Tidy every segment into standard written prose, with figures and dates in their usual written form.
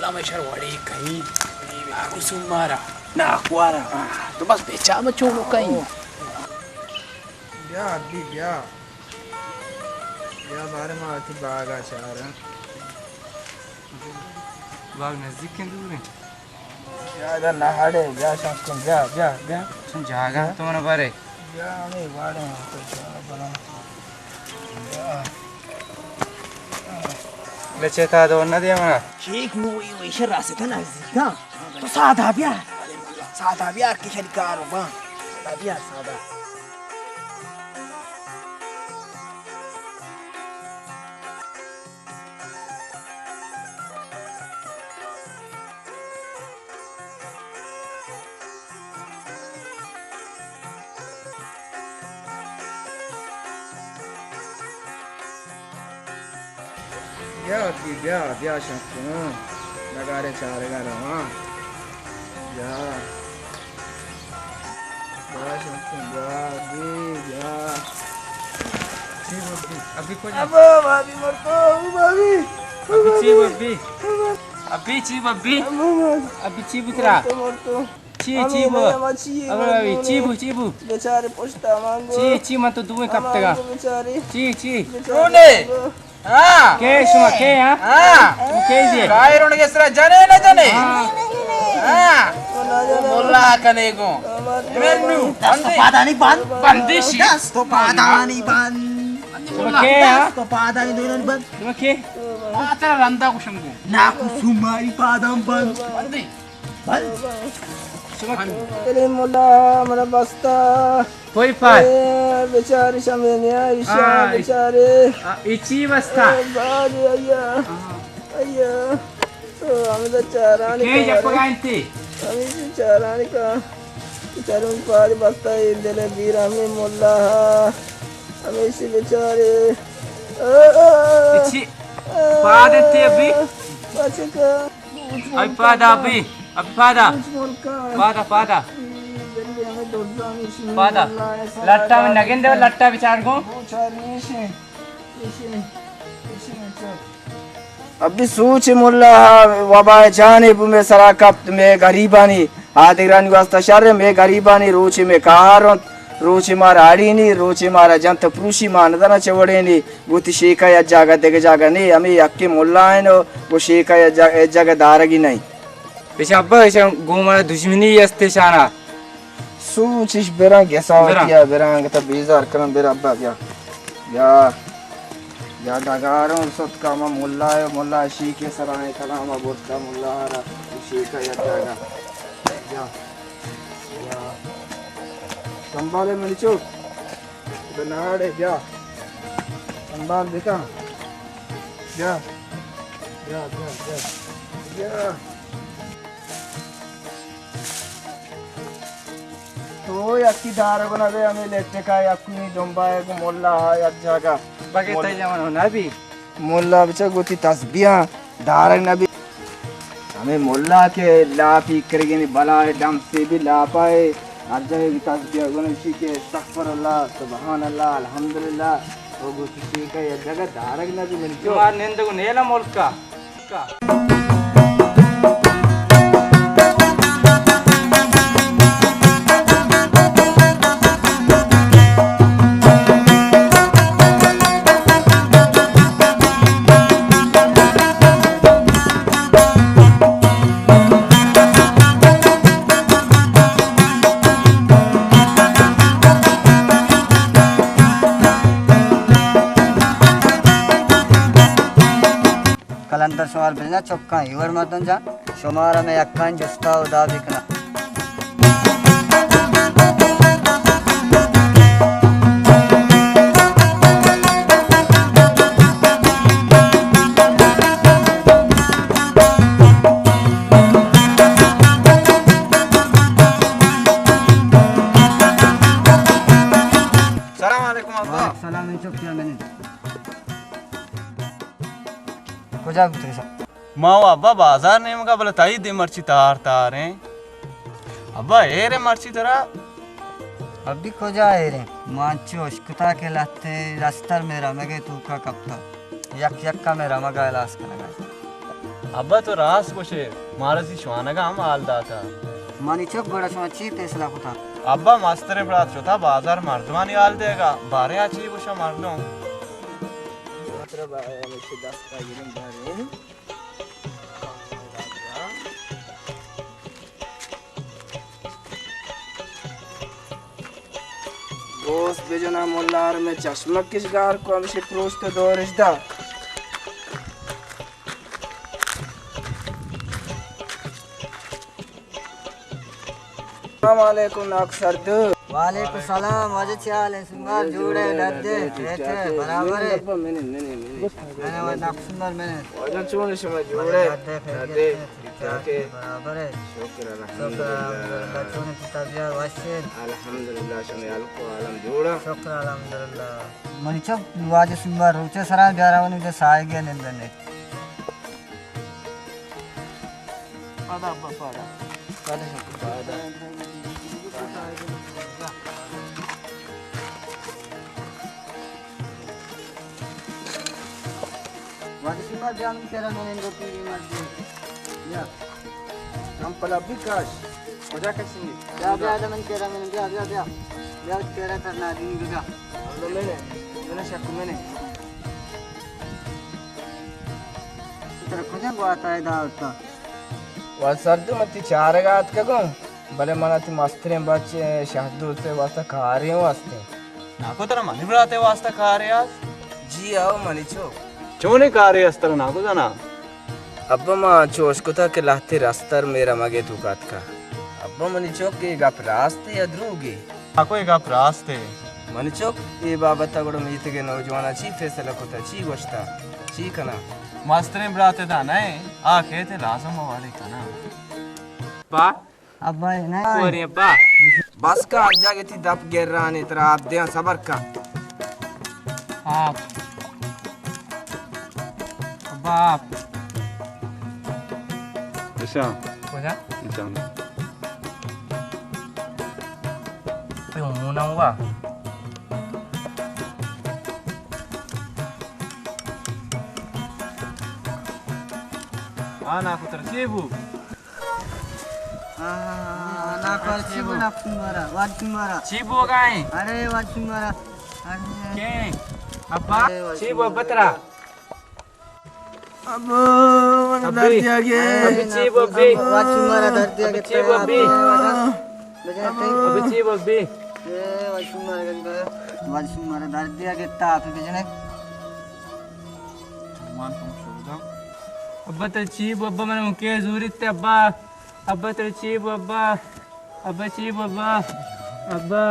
मुल्ला में शरवाड़ी कहीं aku sumara na akuara तो बस बेचा में छोड़ो कहीं ब्याह अभी ब्याह बारे में आती बागा चार बाग नजदीक के दूर है यार नहाड़े ब्याह शाम ब्याह सुन जागा तुम्हारा बारे ब्याह में वाड़े तो बना लेचे था तो न दिया मना शेख नोई वही शर्रा से था नजदीक ना तो सादा ब्याह की शरीकार हो बा सादा ब्याह शाम लगारे चार गारा अभी कुछ भाभी मर को भाभी अभी चीब उतरा चीबू बेचारे पुछता मांगो ची मत दुए कब तक बेचारे ची रोने हाँ के सुमा के हाँ के दिए काय रोने के सरा जाने न जाने हाँ मुल्ला कने को मेनू पादानी बंद बंदिशी तो पादानी बंद सुमा के तो पादानी दोनों बंद सुमा के मात्र रंदा कुशंगो नाकु सुमाई पादम बंद बंदी सुमा तेरे मुल्ला मेरा बस्ता कोई पार बेचारी शमेनिया ईशा बेचारे इची बस्ता बारी अय्या तो हमें तो चारानी के जपगांती हमें तो चारानी का बेचारे उन पारी बस्ता इंदले बीर हमें मुल्ला हमें इसी बेचारे इची पादती अभी बचका अभी पादा पादा लट्टा में नगेंदे लट्टा विचार को अभी सूच मुल्ला वबाय जाने में सराकत में गरीबानी आदिरानी वास्ता शर में गरीबानी रोचे में कहारों रोचे मारा आड़ीनी रोचे मारा जंत प्रूशी मानदना चवड़ेनी गुति शेखा या जागा देगे जागा नहीं हमें अक्के मुल्ला है नो वो शेखा या जगह दारगी नहीं पेशा अब्बा ऐसा गोमारा दुश्मनी यस्ते शाना सूचिश बेरंग गसावतिया बेरंग तब बेजार करम बेरा अब्बा या दगारों सत का मुल्ला शीखे सराय कलामा बोलता मुल्ला हरा शीखा या जागा या संभाले मेरी चोट बनाड़े जा संभाल बेटा जा तो अक्की दार बना वे हमें लेटे का अक्की डोंबा है को मोल्ला है अच्छा का बाकी तय जमाना ना भी मोल्ला बच्चा गोती तस्बिया दार नबी हमें मोल्ला के ला पी करेंगे नहीं भला है डम से भी ला पाए आज जाए भी तस्बिया गुनशी के अस्तगफिरुल्लाह सुभान अल्लाह अल्हम्दुलिल्लाह वो गोती का ये जगह दार नबी मेरी जो तुम्हारे निंद को नेला मोल का कलंदर सवाल भेजना चौका इवर मतन जा शुमारा में यक्कान जुस्ता उदा बिकना सलाम अलैकुम अब्बा सलाम इन चुप किया मैंने कुजा गुतरे सा माओ अब्बा बाजार ने मगा बोला ताई दे मर्ची तार हैं अब्बा ए रे मर्ची तरा अभी कुजा है रे मांचो अश्कुता के लाते रास्तर मेरा मगे तू का कप्ता यक का मेरा मगा इलाज का लगा अब्बा तो रास कोशे मारसी श्वानगा हम आल दाता मानी चक बड़ा समाची फैसला को था अब्बा मास्तरे बड़ा चौथा बाजार मर्दवानी आल देगा बारे आची बुशा मर्दों मतलब हमेशा 10 का गिरम बारे दोस्त बेजना मोल्लार में चश्मा किस गार को हमसे प्रोस्ट तो दौरिश दा अस्सलाम वालेकुम अक्सर दो वालेकुम सलाम मजे चाल है सुंदर जोड़े दर्दे थे बराबर है मैंने वो नाक सुंदर मैंने वजन चुन समय जोड़े दर्दे के बराबर है शुक्र अल्हम्दुलिल्लाह चुने तबियत वाशिन अल्हम्दुलिल्लाह शमे अलको आलम जोड़ा शुक्र अल्हम्दुलिल्लाह मनी चक वाजे सुंदर रोचे सरा ग्यारह जो साए गए निंदने पादा अब्बा पादा पादा वाजे सुंदर जान तेरा मैंने दो तीन मर्जी या हम पला विकास वजह कैसी ब्याह मन तेरा मैंने ब्याह तेरा करना दिन ब्याह तो मैंने शक मैंने तेरा खुदा बात है दावता वा सर्द मत चार गात का को भले मना ती मस्तरे बच्चे शहदू से वास्ता खा रहे हो वास्ते नाको तेरा मनी बराते वास्ता खा रहे आज जी आओ मनी चो चोने खा रहे अस्तर नाको जाना अब्बा मां चोश को था के लाते रास्तर मेरा मगे तू कात का अब्बा मनी चौक के गप रास्ते या द्रूगे नाको एक आप रास्ते मनी चौक ये बाबत तगड़ो मीत के नौजवाना ची फैसला को था ची गोश्ता ची कना मास्तरे बराते था नहीं आ कहते लाजम वाले का ना बा अब भाई नहीं कोरी बा बस का आज जाके थी दप गिर रहा ने तेरा आप दे सबर का आप बाप अच्छा कोजा अच्छा पे मुना हुआ ना कुतर चेबू ना कर चिबो ना तुम्हारा वाद तुम्हारा चीबो गाय अरे वाद तुम्हारा अरे के अब्बा चीबो बतरा अब मन दर दिया अभी गे चीबो बे वाद तुम्हारा दर्द है अभी चीबो बे बजा अभी चीबो बे ए वाद तुम्हारा दर्द है कितना आप बजने अब्बा तो चीबो अब्बा मैंने मुके जूरी ते अब्बा अब्बा तो चीबो अब्बा चीबो अब्बा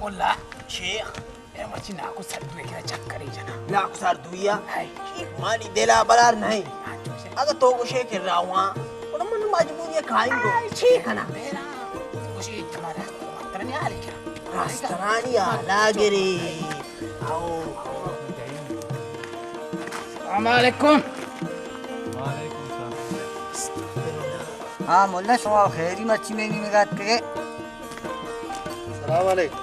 Ola, Sheikh, mati naku sardu kira chakkari jana. Naku sardu ya? Hai. Mani dela balar nahi. Aga to ko Sheikh rawa. Ona manu majburi khaingo. Sheikh na. Ko Sheikh tamara tarani ali kira. Rastarani ala gere. Ao. Assalamualaikum. हाँ मुल्ला show खैरी मच्छी महंगी में गात के सलाम अलैकुम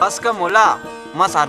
बस का मोला मा सात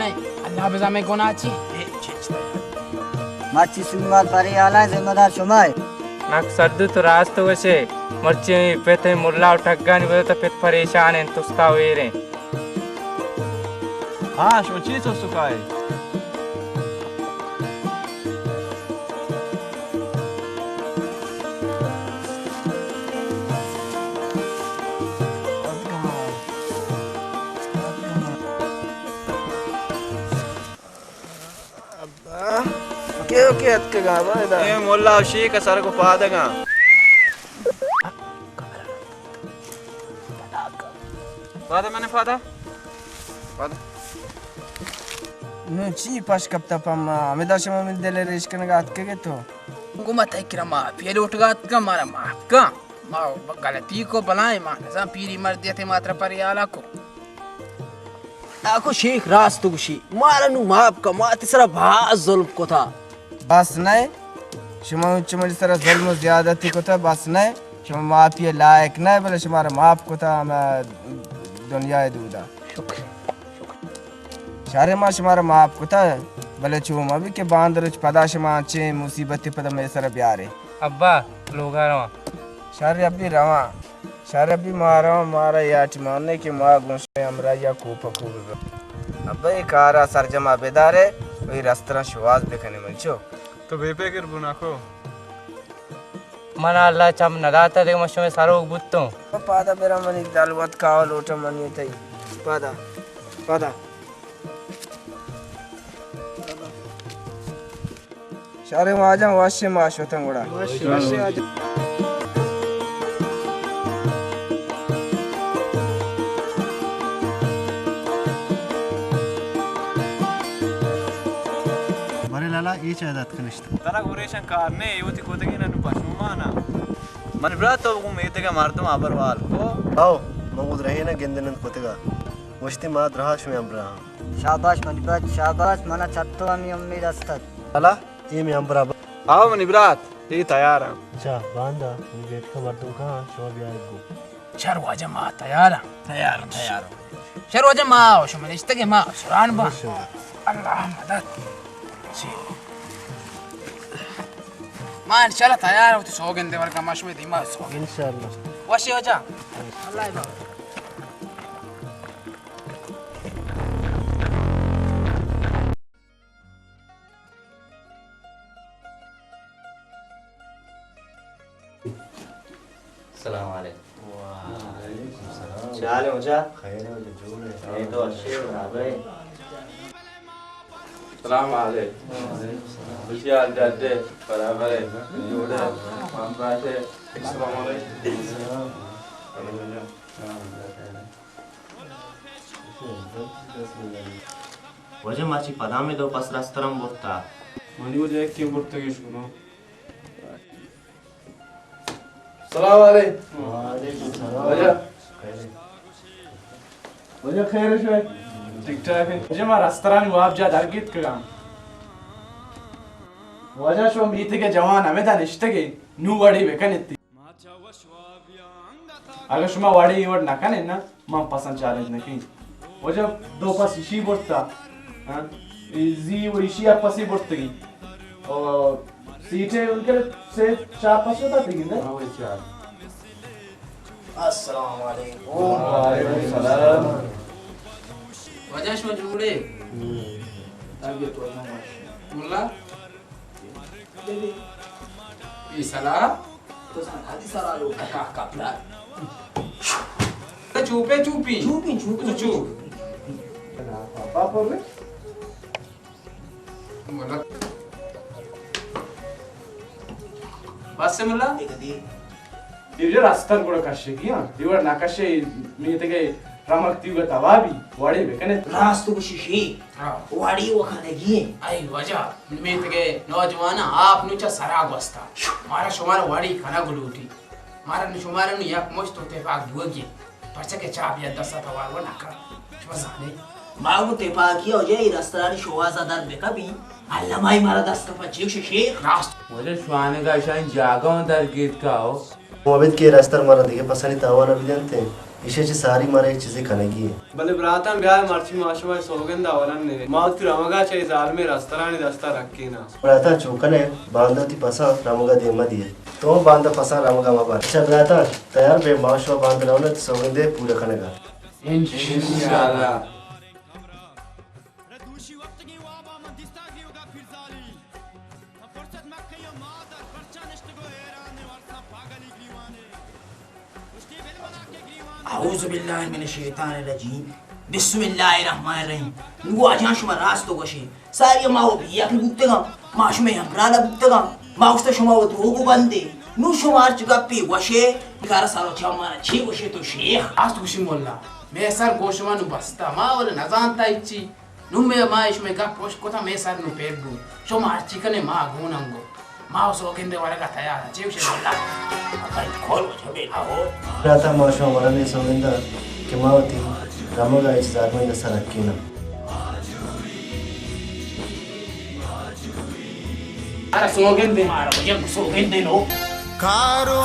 नहीं अल्लाह बजा में गुनाह ची मच्छी सुनवाल परी आला जिम्मेदार शुमाय నాకు సర్దు తో రాస్తూ వచ్చే మర్చి పెద్ద ముల్లా టగ్గాని వెళ్తే పెద్ద పరేషాన్ ఎంత తుస్తా వేరే हाँ शो चीज हो चुका है ओके अत के गावा इधर ये मोल्ला शी का सर को पा देगा फादा मैंने फादा Nu ci pas kapta pam ameda shama min dele resh kan gat ke to. Guma ta kira ma piyale utgat ka mara maaf ka. Ma galati ko balaए ma nizam piri mardiyate matra pariyala ko. Ako Sheikh रास्त गुशी मारा नु माफ का मा तिसरा भा जुल्म को था बस नहीं शमा चमल सरा जुल्म ज्यादती को था बस नहीं शमा माफी लायक नहीं बोले शमारा माफ को था मैं दुनिया दूदा शारे मा शमारा माफ को था बोले चूम अभी के बांदर पदा शमा चे मुसीबत पदा मेरे सरा प्यारे अब्बा लोगा रवा शारे अभी रवा शारे अभी मारा याच मारने के माँ गुस्से हमरा या खूब अब ये कारा सरजमा बेदारे वही रास्ता शुवास देखने मिलचो तो बेपे कर बुना को मना अल्लाह चम नदाता दे मशो में सारो बुत्तो पादा मेरा मनी दालवत काव लोटा मनी तई पादा शारे वाजा वाशे माशो तंगुड़ा वाशे आजा ఈ చేదాత్ కనిష్ట तरा गुरेशन कारने युवती को तगी ननु पशुमाना मन ब्रात तो वो मेते मारतो अबरवाल को आओ मगुद रहे ना गेंदनन कोतगा वस्ती माद रहाश में अमरा शाबाश मनबत शाबाश मना छत्तो अमी उम्मीद अस्तात अला ये में अमरा आओ मन ब्रात ये तैयार है अच्छा बांदा मैं वेट का मर्दों का शो भी आएगो Sharwa jama tayara. Tayar. Sharwa jama shuman istage ma suran ba. Allah madad. Si. Ma inshallah tayar ho to sogen devar ka mashme dima so. इंशाल्लाह Washi ho ja. Allah ba. अस्सलाम वालेकुम चाले मुझा खैर है जो जोड़ है ये तो अच्छे बराबर है सलाम वालेकुम खुशियां जाते बराबर है जोड़े हम पासे अस्सलाम वालेकुम वजह माची पदा में दो पस रास्तरम बोलता मनी वो देख के पुर्तगीज सुनो सलाम वालेकुम वालेकुम सलाम वजह खैर वजह खैर है शोय ठीक ठाक है वजह मार रास्तरान वाब जा दरगीत का वजह शो मीत के जवान हमें दा निष्ठगे नु वाडी बेकनेत्ती अगर शुमा वाडी इवड नकाने ना मां पसंद चैलेंज नकी वजह दो पास इशी बोलता हां इजी वो इशी आप पास ही बोलतगी और सीटें उनके से 4-5 होता थी ना हां वही 4 अस्सलाम वालेकुम वालेकुम सलाम Wajah shwa jude. तबीयत तो ना Mulla. Isala. तो सन हाथी सारा लोग का कपड़ा Chupe chupi. चुपी Chup. पापा में Mulla. Basse mulla. देखदी इवजे रास्ता ಕೂಡ ಕಷ್ಟೆ किया इवड नाकाशे मीतेगे रमक्तिगा तवाबी वाडी बेकने रास्त गुशी वाड़ी वो खाने की Ay wajah. Meetege nojwana aap nucha sarag wasta. Mara shumara wadi khana guluti. Mara nu shumara nu yak mosh to tefaq duagi. Parcha ke chaap ya dasa tawar wana ka. Shuma zane. मागू ते पाकी हो जाए रास्ता नी शोवाजा दर बेका भी अल्लाह माई मारा दस्त का चीख शेख Rast. वजह शुआने का शाइन जागा हूं दर गीत का हो मोहम्मद के रास्ता मारा देखे पसंद तावाना भी जानते हैं इसे सारी मारा एक चीजें खाने की है बले ब्राता ब्याह मर्ची माशवा सोगंदा वरन माउत रमगा चे जाल में रास्तरानी दस्ता रखीना ब्राता चौकने बांधा थी पसा रामगा देमा दिए तो बांधा पसा रामगा माबा अच्छा ब्राता तैयार बे माशवा बांध रहा ना सोगंदे पूरा खाने का इंशाल्लाह अऊज़ु बिल्लाहि मिनश शैतानिर रजीम बिस्मिल्लाहिर रहमानिर रहीम नुगो आजान शुमा रास्तो गोशे सारी माओ बिया के बुक्तेगा माश में हमराला बुक्तेगा माउस्ता शुमा वो रोगो बंदे नु शुमार चुका पे वशे निकारा सारो छमाना छे गोशे तो Sheikh Ast gushi mulla. Me sar goshma nu basta. Ma wala nazanta ichi. nume mais me gaposh kota mesar no pebu so marchika ne ma gunango ma so kende waraga tayara chewshe bolla अपन खोल छबे हो राता माशो मरने सोविंदा केमावती रामगा इस जागमें सरक्कीना ara so kende mara ये सो गेंदे no Caro